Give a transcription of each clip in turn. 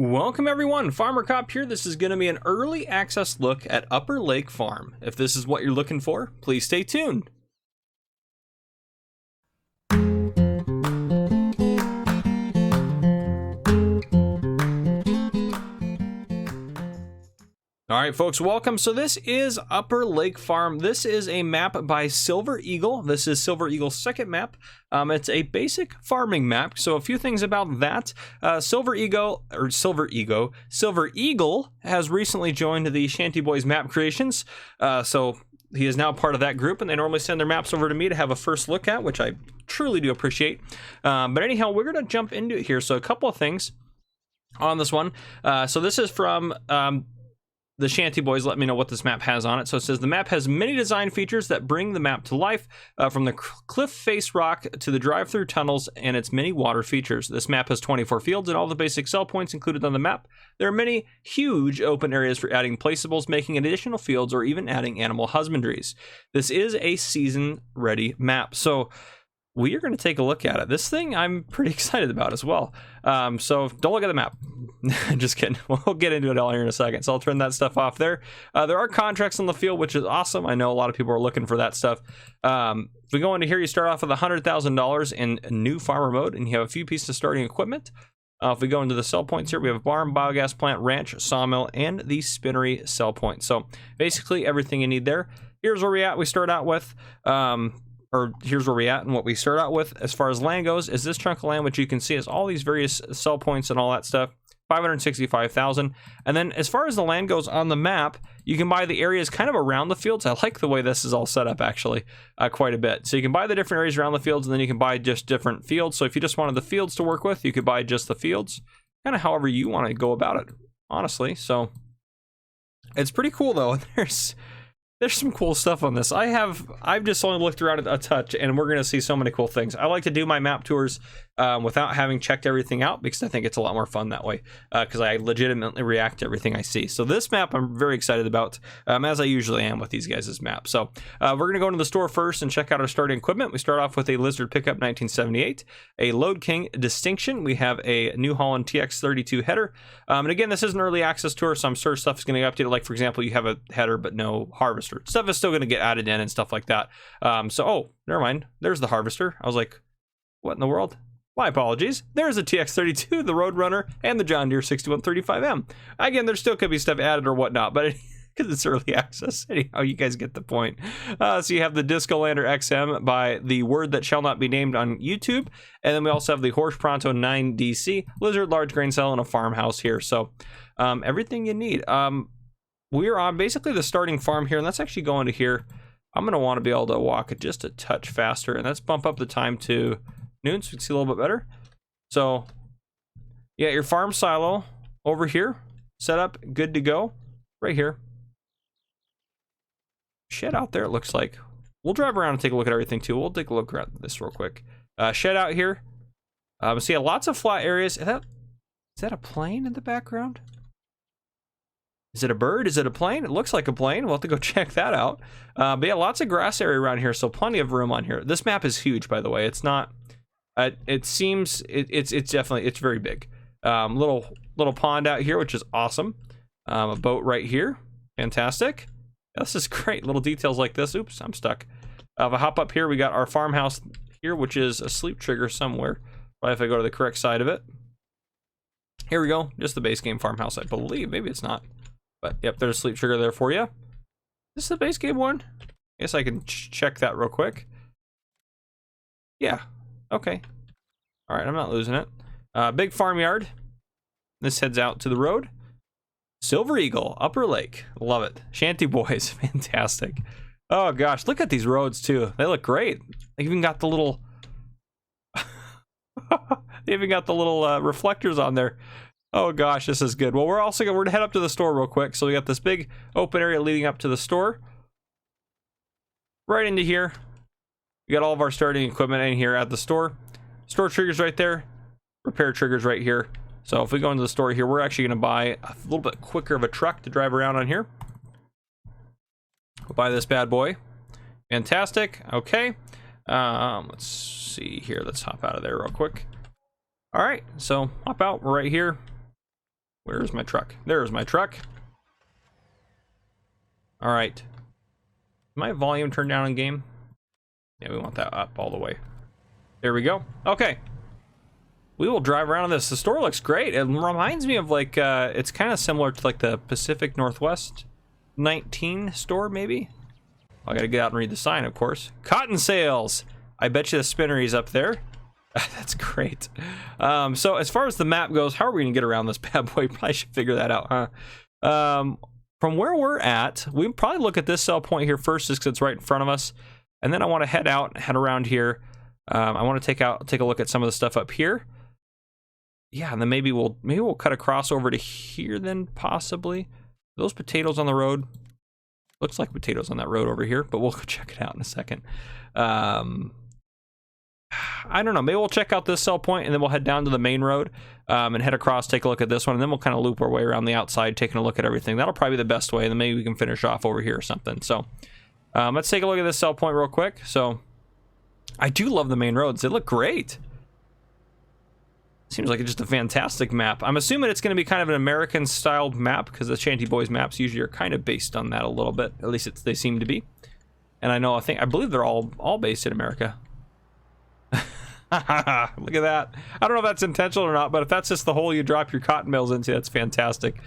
Welcome everyone, Farmer Cop here. This is going to be an early access look at Upper Lake Farm. If this is what you're looking for, please stay tuned. Alright folks, welcome. So this is Upper Lake Farm. This is a map by Silver Eagle. This is Silver Eagle's second map. It's a basic farming map. So a few things about that. Silver Eagle has recently joined the Shanty Boys Map Creations. So he is now part of that group, and they normally send their maps over to me to have a first look at, which I truly do appreciate. But anyhow, we're going to jump into it here. So a couple of things on this one. So this is from the Shanty Boys. Let me know what this map has on it. So it says the map has many design features that bring the map to life, from the cliff face rock to the drive-through tunnels and its many water features. This map has 24 fields and all the basic sell points included on the map. There are many huge open areas for adding placeables, making additional fields, or even adding animal husbandries. This is a season-ready map. So we are going to take a look at it. This thing I'm pretty excited about as well. So don't look at the map. Just kidding. We'll get into it all here in a second. So I'll turn that stuff off there. There are contracts on the field, which is awesome. I know a lot of people are looking for that stuff. If we go into here, you start off with $100,000 in new farmer mode, and you have a few pieces of starting equipment. If we go into the sell points here, we have a barn, biogas plant, ranch, sawmill, and the spinnery sell point. So basically everything you need there. Here's where we're at. We start out with here's where we're at, and what we start out with as far as land goes is this chunk of land, which you can see has all these various sell points and all that stuff. 565,000. And then as far as the land goes on the map, you can buy the areas kind of around the fields. I like the way this is all set up, actually, quite a bit. So you can buy the different areas around the fields, and then you can buy just different fields. So if you just wanted the fields to work with, you could buy just the fields, kind of however you want to go about it, honestly. So it's pretty cool though. There's some cool stuff on this. I've just only looked around a touch, and we're gonna see so many cool things. I like to do my map tours without having checked everything out, because I think it's a lot more fun that way, because I legitimately react to everything I see. So this map I'm very excited about, as I usually am with these guys' maps. So we're gonna go into the store first and check out our starting equipment. We start off with a Lizard pickup 1978, a Load King Distinction. We have a New Holland TX32 header, and again, this is an early access tour, so I'm sure stuff is gonna get updated. Like for example, you have a header but no harvester. Stuff is still gonna get added in and stuff like that. Oh, never mind. There's the harvester. I was like, what in the world? My apologies. There's a TX32, the Roadrunner, and the John Deere 6135M. Again, there still could be stuff added or whatnot, but because it's early access, anyhow, you guys get the point. So you have the Disco Lander XM by the Word That Shall Not Be Named on YouTube, and then we also have the Horse Pronto 9DC, Lizard large grain cell, and a farmhouse here. So everything you need. We're on basically the starting farm here, and let's actually go into here. I'm going to want to be able to walk it just a touch faster, and let's bump up the time to noon so we can see a little bit better. So yeah, your farm silo over here, set up, good to go, right here. Shed out there, it looks like. We'll drive around and take a look at everything too. We'll take a look at this real quick. Shed out here. See, lots of flat areas. Is that a plane in the background? Is it a bird? Is it a plane? It looks like a plane. We'll have to go check that out. But yeah, lots of grass area around here, so plenty of room on here. This map is huge, by the way. It's not. It seems it's definitely, it's very big. Little pond out here, which is awesome. A boat right here, fantastic. Yeah, this is great. Little details like this. Oops, I'm stuck. If I hop up here, we got our farmhouse here, which is a sleep trigger somewhere. Probably if I go to the correct side of it. Here we go. Just the base game farmhouse, I believe. Maybe it's not. But yep, there's a sleep trigger there for you. Is this the base game one? I guess I can check that real quick. Yeah. Okay. All right, I'm not losing it. Big farmyard. This heads out to the road. Silver Eagle, Upper Lake. Love it. Shanty Boys, fantastic. Oh gosh, look at these roads too. They look great. They even got the little they even got the little reflectors on there. Oh gosh, this is good. Well, we're gonna head up to the store real quick. So we got this big open area leading up to the store. Right into here. We got all of our starting equipment in here at the store. Store triggers right there. Repair triggers right here. So if we go into the store here, we're actually gonna buy a little bit quicker of a truck to drive around on here. We'll buy this bad boy. Fantastic. Okay. Let's see here. Let's hop out of there real quick. All right, so hop out right here. Where's my truck? There's my truck. All right. My volume turned down in game. Yeah, we want that up all the way. There we go. Okay. We will drive around on this. The store looks great. It reminds me of like, it's kind of similar to like the Pacific Northwest 19 store, maybe. I gotta get out and read the sign, of course. Cotton sales. I bet you the spinnery's up there. That's great. So as far as the map goes, how are we gonna get around this bad boy? Probably should figure that out, huh? From where we're at, we probably look at this sell point here first, just because it's right in front of us, and then I want to head out, head around here. I want to take a look at some of the stuff up here. Yeah, and then maybe we'll cut across over to here, then possibly. Those potatoes on the road. Looks like potatoes on that road over here, but we'll go check it out in a second. I don't know. Maybe we'll check out this sell point, and then we'll head down to the main road and head across, take a look at this one, and then we'll kind of loop our way around the outside, taking a look at everything. That'll probably be the best way, and then maybe we can finish off over here or something. So let's take a look at this sell point real quick. So I do love the main roads. They look great. Seems like it's just a fantastic map. I'm assuming it's going to be kind of an American-styled map, because the Shanty Boys maps usually are kind of based on that a little bit. At least they seem to be. And I believe they're all based in America. Look at that. I don't know if that's intentional or not, but if that's just the hole you drop your cotton bales into, that's fantastic.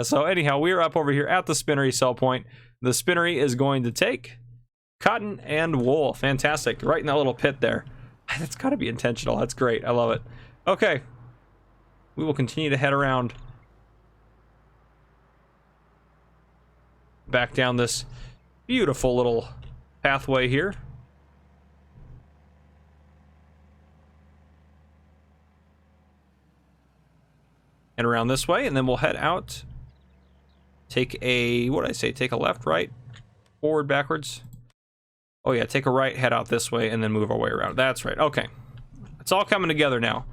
So anyhow, we're up over here at the spinnery sell point. The spinnery is going to take cotton and wool. Fantastic. Right in that little pit there. That's got to be intentional. That's great. I love it. Okay. We will continue to head around back down this beautiful little pathway here. And around this way, and then we'll head out. Take a, what did I say? Take a left, right, forward, backwards. Oh yeah, take a right, head out this way, and then move our way around. That's right. Okay. It's all coming together now.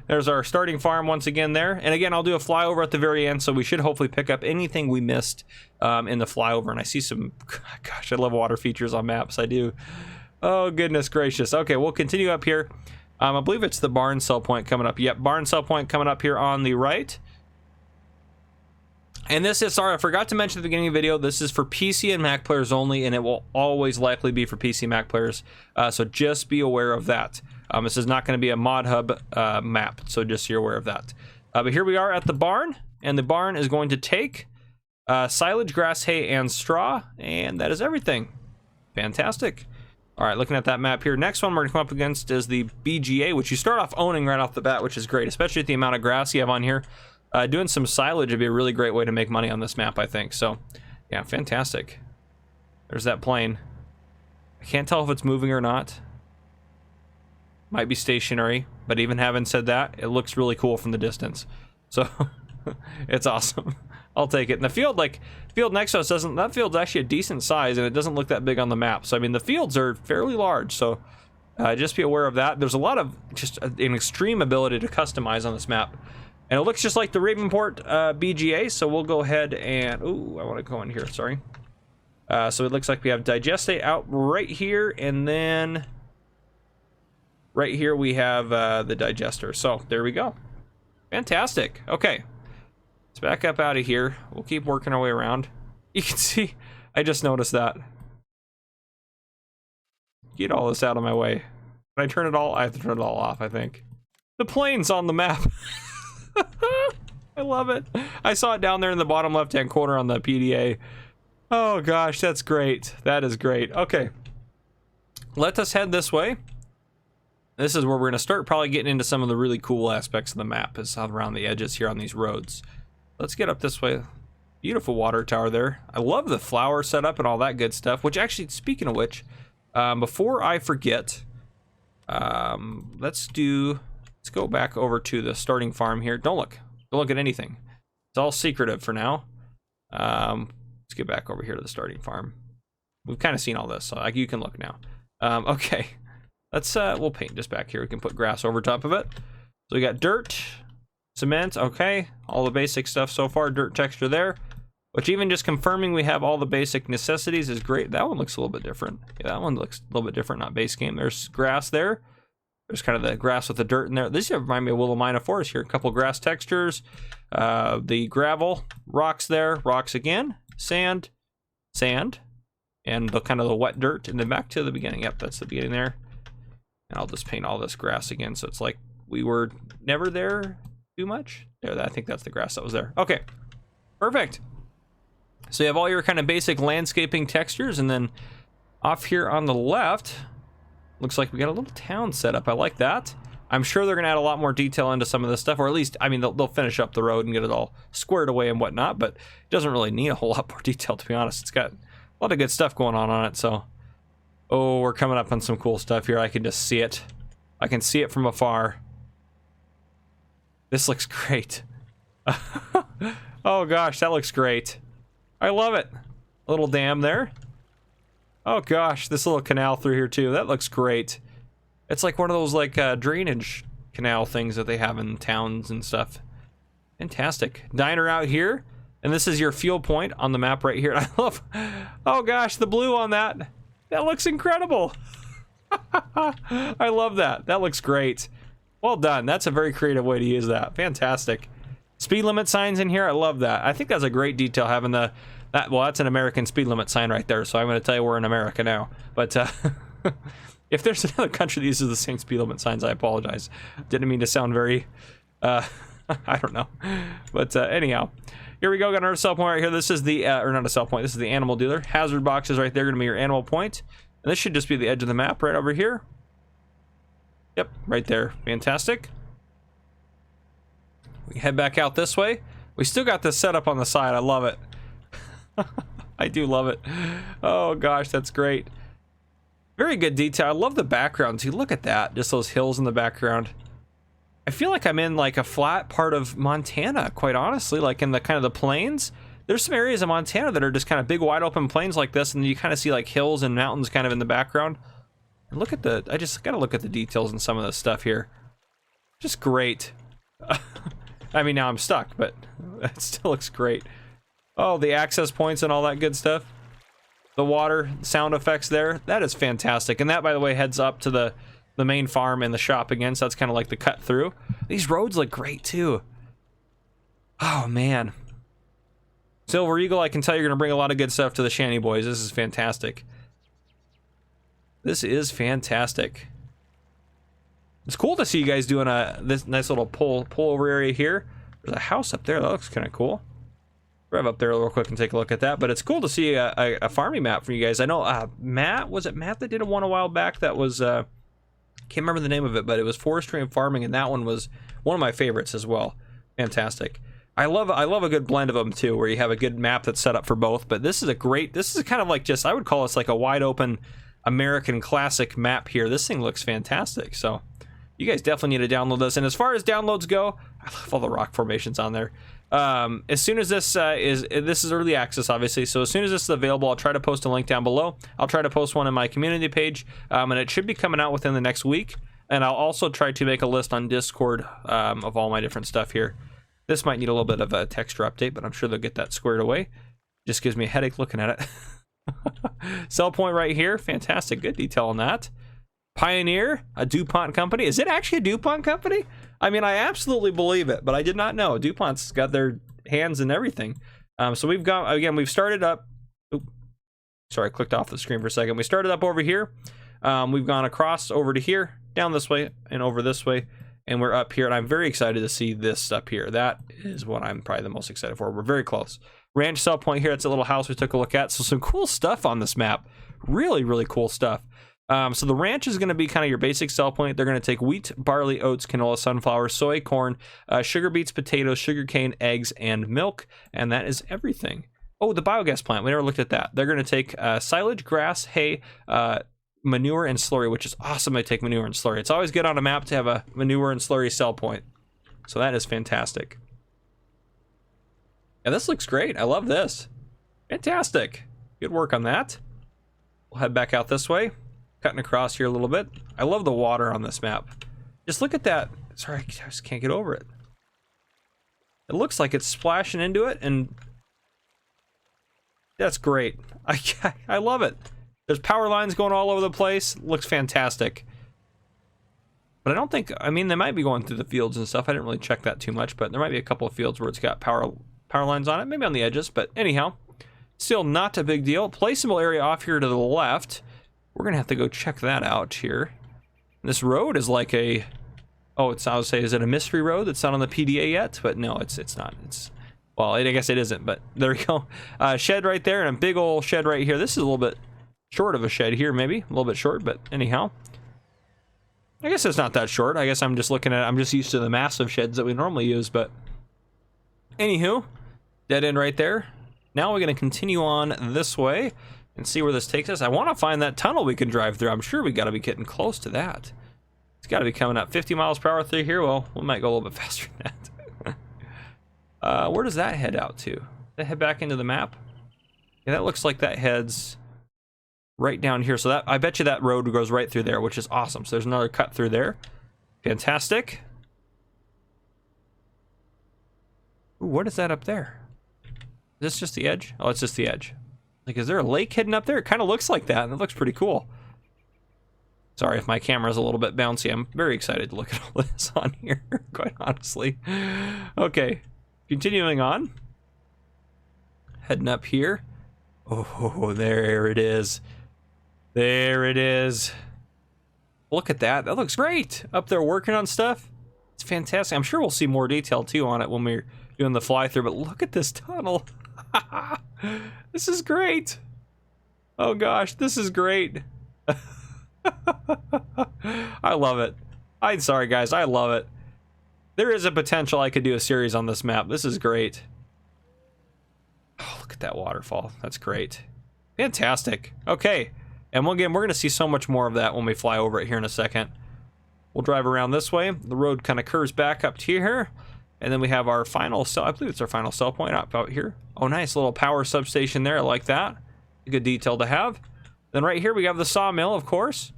There's our starting farm once again there. And again, I'll do a flyover at the very end, so we should hopefully pick up anything we missed in the flyover. And I see some, gosh, I love water features on maps. I do. Oh, goodness gracious. Okay, we'll continue up here. I believe it's the barn sell point coming up. Yep, barn sell point coming up here on the right. And this is, sorry, I forgot to mention at the beginning of the video, this is for PC and Mac players only, and it will always likely be for PC Mac players. So just be aware of that. This is not going to be a mod hub map, so just so you're aware of that. But here we are at the barn, and the barn is going to take silage, grass, hay, and straw, and that is everything. Fantastic. All right, looking at that map here. Next one we're going to come up against is the BGA, which you start off owning right off the bat, which is great, especially with the amount of grass you have on here. Doing some silage would be a really great way to make money on this map, I think. So, yeah, fantastic. There's that plane. I can't tell if it's moving or not. Might be stationary, but even having said that, it looks really cool from the distance. So, it's awesome. I'll take it. And the field, field next to us doesn't, that field's actually a decent size, and it doesn't look that big on the map. So, I mean, the fields are fairly large, so just be aware of that. There's a lot of just an extreme ability to customize on this map. And it looks just like the Ravenport BGA, so we'll go ahead and, ooh, I want to go in here, sorry. So it looks like we have digestate out right here, and then right here we have the digester. So there we go. Fantastic. Okay. Let's back up out of here. We'll keep working our way around. You can see, I just noticed that. Get all this out of my way. Can I turn it all? I have to turn it all off, I think. The plane's on the map. I love it. I saw it down there in the bottom left-hand corner on the PDA. Oh gosh, that's great. That is great. Okay. Let us head this way. This is where we're going to start probably getting into some of the really cool aspects of the map, is around the edges here on these roads. Let's get up this way. Beautiful water tower there. I love the flower setup and all that good stuff, which actually, speaking of which, before I forget, let's go back over to the starting farm here. Don't look at anything. It's all secretive for now. Let's get back over here to the starting farm. We've kind of seen all this, so you can look now. Okay, let's we'll paint this back here. We can put grass over top of it. So we got dirt, cement. Okay, all the basic stuff so far. Dirt texture there, which even just confirming we have all the basic necessities is great. That one looks a little bit different. Yeah, that one looks a little bit different, not base game. There's grass there. There's kind of the grass with the dirt in there. This reminds me of Willamina Forest here. A couple grass textures. The gravel, rocks there, rocks again, sand, sand, and the kind of the wet dirt. And then back to the beginning. Yep, that's the beginning there. And I'll just paint all this grass again, so it's like we were never there too much. There, I think that's the grass that was there. Okay, perfect. So you have all your kind of basic landscaping textures, and then off here on the left, looks like we got a little town set up. I like that. I'm sure they're gonna add a lot more detail into some of this stuff, or at least, I mean, they'll finish up the road and get it all squared away and whatnot, but it doesn't really need a whole lot more detail, to be honest. It's got a lot of good stuff going on it, so. Oh, we're coming up on some cool stuff here. I can just see it. I can see it from afar. This looks great. Oh gosh, that looks great. I love it. A little dam there. Oh gosh, this little canal through here too. That looks great. It's like one of those like drainage canal things that they have in towns and stuff. Fantastic. Diner out here. And this is your fuel point on the map right here. I love, oh gosh, the blue on that. That looks incredible. I love that. That looks great. Well done. That's a very creative way to use that. Fantastic. Speed limit signs in here. I love that. I think that's a great detail having well, that's an American speed limit sign right there. So I'm going to tell you we're in America now. But if there's another country that uses the same speed limit signs, I apologize. Didn't mean to sound very, I don't know. But anyhow. Here we go, got another sell point right here. This is the, or not a sell point, this is the animal dealer. Hazard boxes right there, gonna be your animal point. And this should just be the edge of the map right over here. Yep, right there, fantastic. We head back out this way. We still got this set up on the side, I love it. I do love it. Oh gosh, that's great. Very good detail, I love the background too, look at that, just those hills in the background. I feel like I'm in like a flat part of Montana, quite honestly, like in the kind of the plains. There's some areas of Montana that are just kind of big wide open plains like this, and you kind of see like hills and mountains kind of in the background. And look at the, I just gotta look at the details in some of this stuff here. Just great. I mean, now I'm stuck, but it still looks great. Oh, the access points and all that good stuff. The water sound effects there, that is fantastic. And that, by the way, heads up to the main farm and the shop again, so that's kind of like the cut through. These roads look great too. Oh man. Silver Eagle, I can tell you're gonna bring a lot of good stuff to the Shanty Boys. This is fantastic. This is fantastic. It's cool to see you guys doing this nice little pull over area here. There's a house up there, that looks kind of cool. Drive up there real quick and take a look at that, but it's cool to see a farming map from you guys. I know Matt, was it Matt that did one a while back that was can't remember the name of it, but it was forestry and farming, and that one was one of my favorites as well. Fantastic. I love a good blend of them too, where you have a good map that's set up for both. But this is a great, this is kind of like just, I would call this like a wide open American classic map here. This thing looks fantastic. So you guys definitely need to download this. And as far as downloads go, I love all the rock formations on there. As soon as this is early access, obviously, so as soon as this is available, I'll try to post a link down below. I'll try to post one in my community page, and it should be coming out within the next week. And I'll also try to make a list on Discord of all my different stuff here. This might need a little bit of a texture update, but I'm sure they'll get that squared away. Just gives me a headache looking at it. Sell point right here, fantastic, good detail on that. Pioneer, a DuPont company. Is it actually a DuPont company? I mean, I absolutely believe it, but I did not know. DuPont's got their hands in everything. So we've got, again, we've started up. Oops, sorry, I clicked off the screen for a second. We started up over here. We've gone across over to here, down this way, and over this way, and we're up here. And I'm very excited to see this up here. That is what I'm probably the most excited for. We're very close. Ranch sell point here. It's a little house we took a look at. So some cool stuff on this map. Really, really cool stuff. So the ranch is going to be kind of your basic sell point. They're going to take wheat, barley, oats, canola, sunflower, soy, corn, sugar beets, potatoes, sugarcane, eggs, and milk. And that is everything. Oh, the biogas plant. We never looked at that. They're going to take silage, grass, hay, manure, and slurry, which is awesome. They take manure and slurry. It's always good on a map to have a manure and slurry sell point. So that is fantastic. Yeah, this looks great. I love this. Fantastic. Good work on that. We'll head back out this way. Cutting across here a little bit. I love the water on this map. Just look at that. Sorry, I just can't get over it. It looks like it's splashing into it, and that's great. I love it. There's power lines going all over the place. Looks fantastic. But I don't think, I mean, they might be going through the fields and stuff. I didn't really check that too much, but there might be a couple of fields where it's got power lines on it, maybe on the edges. But anyhow, still not a big deal. Placeable area off here to the left. We're gonna have to go check that out here. This road is like a, oh, it's, I would say, is it a mystery road that's not on the PDA yet? But no, it's not. It's, well, I guess it isn't, but there we go. Shed right there and a big old shed right here. This is a little bit short of a shed here, maybe a little bit short, but anyhow, I guess it's not that short. I guess I'm just looking at, I'm just used to the massive sheds that we normally use, but anywho, dead end right there. Now we're going to continue on this way and see where this takes us. I want to find that tunnel we can drive through. I'm sure we got to be getting close to that. It's got to be coming up 50 miles per hour through here. Well, we might go a little bit faster than that. Where does that head out to? Does that head back into the map? Yeah, that looks like that heads right down here. So that, I bet you that road goes right through there, which is awesome. So there's another cut through there. Fantastic. Ooh, what is that up there? Is this just the edge? Oh, it's just the edge. Like, is there a lake hidden up there? It kind of looks like that, and it looks pretty cool. Sorry if my camera's a little bit bouncy. I'm very excited to look at all this on here, quite honestly. Okay, continuing on. Heading up here. Oh, there it is. There it is. Look at that. That looks great. Up there working on stuff. It's fantastic. I'm sure we'll see more detail, too, on it when we're doing the fly-through, but look at this tunnel. This is great. Oh, gosh, this is great. I love it. I'm sorry, guys. I love it. There is a potential I could do a series on this map. This is great. Oh, look at that waterfall. That's great. Fantastic. Okay. And again, we're going to see so much more of that when we fly over it here in a second. We'll drive around this way. The road kind of curves back up to here. And then we have our final cell. I believe it's our final cell point up out here. Oh, nice little power substation there. I like that. A good detail to have. Then right here we have the sawmill, of course.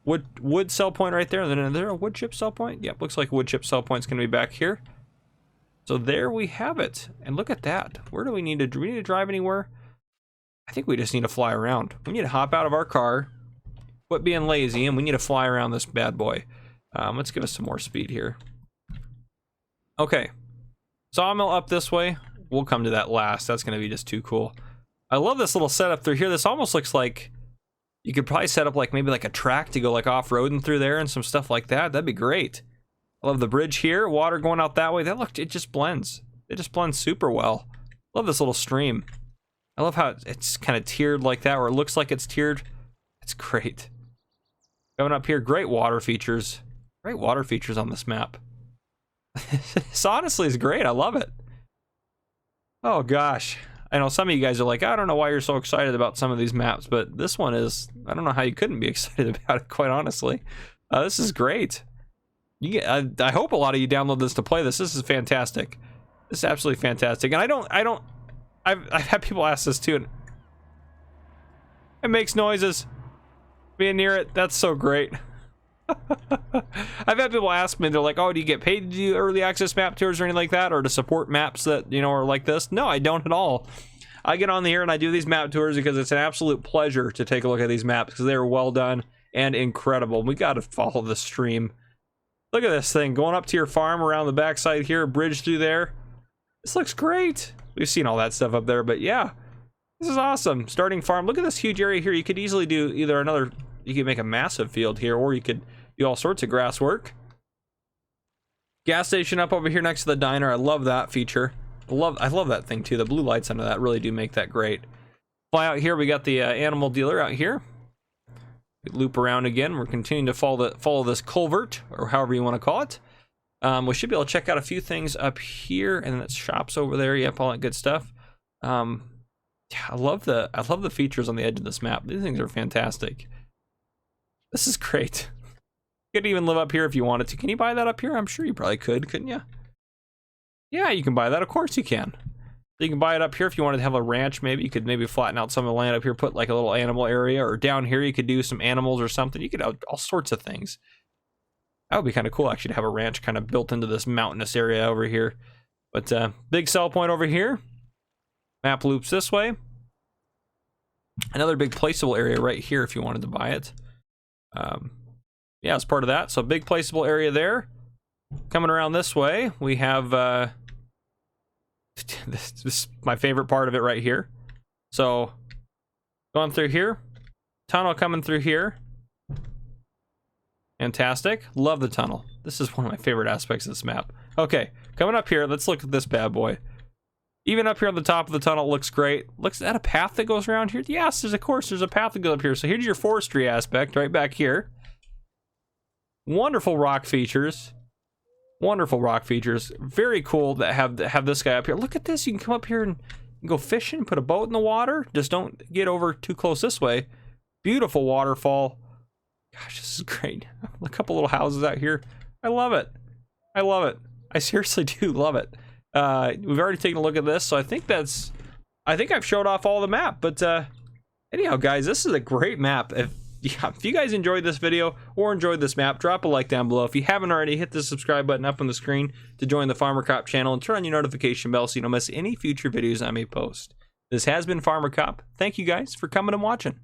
Wood cell point right there. And then is there a wood chip cell point? Yep, looks like a wood chip cell point's going to be back here. So there we have it. And look at that. Where do we need to drive anywhere? I think we just need to fly around. We need to hop out of our car, quit being lazy, and we need to fly around this bad boy. Let's give us some more speed here. Okay. Sawmill up this way. We'll come to that last. That's going to be just too cool. I love this little setup through here. This almost looks like you could probably set up like maybe like a track to go like off-roading through there and some stuff like that. That'd be great. I love the bridge here. Water going out that way. That looked, it just blends. It just blends super well. Love this little stream. I love how it's kind of tiered like that, or it looks like it's tiered. It's great. Coming up here, great water features. Great water features on this map. This honestly is great. I love it. Oh gosh. I know some of you guys are like, I don't know why you're so excited about some of these maps, but this one is, I don't know how you couldn't be excited about it, quite honestly. This is great. You get, I hope a lot of you download this to play this. This is fantastic. This is absolutely fantastic. And I've had people ask this too, and it makes noises being near it. That's so great. I've had people ask me, they're like, oh, do you get paid to do early access map tours or anything like that, or to support maps that, you know, are like this? No, I don't at all. I get on the air and I do these map tours because it's an absolute pleasure to take a look at these maps because they're well done and incredible. We got to follow the stream. Look at this thing going up to your farm around the backside here, a bridge through there. This looks great. We've seen all that stuff up there, but yeah, this is awesome. Starting farm. Look at this huge area here. You could easily do either another, you could make a massive field here, or you could do all sorts of grass work. Gas station up over here next to the diner. I love that feature. I love that thing too. The blue lights under that really do make that great. Fly out here. We got the animal dealer out here. We loop around again. We're continuing to follow this culvert, or however you want to call it. We should be able to check out a few things up here, and then it's shops over there. Yep, all that good stuff. Yeah, I love the features on the edge of this map. These things are fantastic. This is great. You could even live up here if you wanted to. Can you buy that up here? I'm sure you probably could, couldn't you? Yeah, you can buy that. Of course you can. So you can buy it up here if you wanted to have a ranch. Maybe you could maybe flatten out some of the land up here, put like a little animal area, or down here you could do some animals or something. You could have all sorts of things. That would be kind of cool actually to have a ranch kind of built into this mountainous area over here. But big sell point over here. Map loops this way. Another big placeable area right here if you wanted to buy it. yeah, it's part of that. So big placeable area there. Coming around this way, we have this is my favorite part of it right here. So going through here, tunnel coming through here. Fantastic. Love the tunnel. This is one of my favorite aspects of this map. Okay, coming up here, let's look at this bad boy. Even up here on the top of the tunnel looks great. Looks at a path that goes around here. Yes, of course, there's a path that goes up here. So here's your forestry aspect right back here. Wonderful rock features. Wonderful rock features. Very cool that have this guy up here. Look at this. You can come up here and go fishing, put a boat in the water. Just don't get over too close this way. Beautiful waterfall. Gosh, this is great. A couple little houses out here. I love it. I love it. I seriously do love it. We've already taken a look at this, so I think I've showed off all the map. But anyhow, guys, this is a great map. If you guys enjoyed this video or enjoyed this map, drop a like down below. If you haven't already, hit the subscribe button up on the screen to join the Farmer Cop channel and turn on your notification bell so you don't miss any future videos I may post. This has been Farmer Cop. Thank you guys for coming and watching.